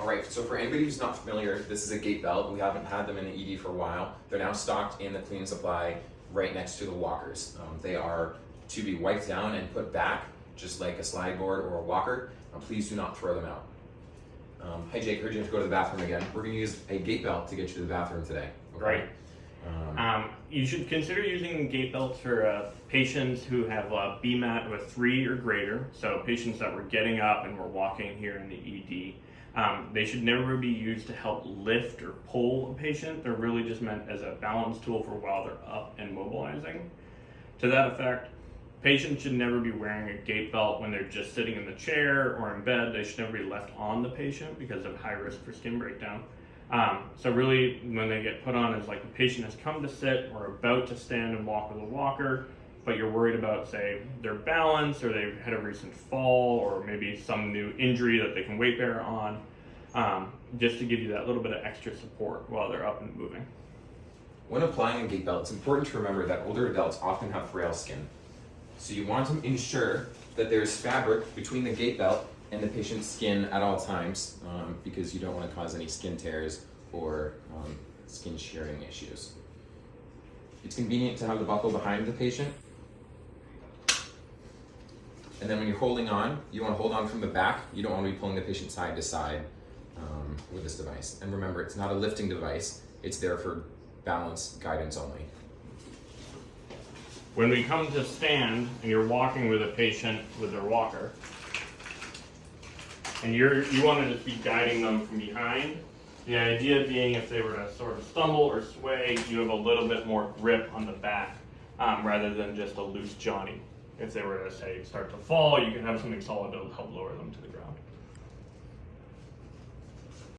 Right, so for anybody who's not familiar, this is a Gait Belt. We haven't had them in the ED for a while. They're now stocked in the clean supply right next to the walkers. They are to be wiped down and put back, just like a slide board or a walker. Please do not throw them out. Hi Jake, heard you have to go to the bathroom again. We're going to use a Gait Belt to get you to the bathroom today. Okay? Right. You should consider using Gait Belts for patients who have BMAT with 3 or greater, so patients that were getting up and were walking here in the ED. They should never be used to help lift or pull a patient. They're really just meant as a balance tool for while they're up and mobilizing. To that effect, patients should never be wearing a Gait Belt when they're just sitting in the chair or in bed. They should never be left on the patient because of high risk for skin breakdown. So really, when they get put on, is like the patient has come to sit or about to stand and walk with a walker, but you're worried about, say, their balance, or they've had a recent fall, or maybe some new injury that they can weight bear on, just to give you that little bit of extra support while they're up and moving. When applying a Gait Belt, it's important to remember that older adults often have frail skin. So you want to ensure that there's fabric between the Gait Belt and the patient's skin at all times, because you don't want to cause any skin tears or skin shearing issues. It's convenient to have the buckle behind the patient. And then when you're holding on, you want to hold on from the back. You don't want to be pulling the patient side to side with this device. And remember, it's not a lifting device. It's there for balance guidance only. When we come to stand and you're walking with a patient with their walker, and you want to just be guiding them from behind, the idea being if they were to sort of stumble or sway, you have a little bit more grip on the back rather than just a loose Johnny. If they were to, say, start to fall, you can have something solid to help lower them to the ground.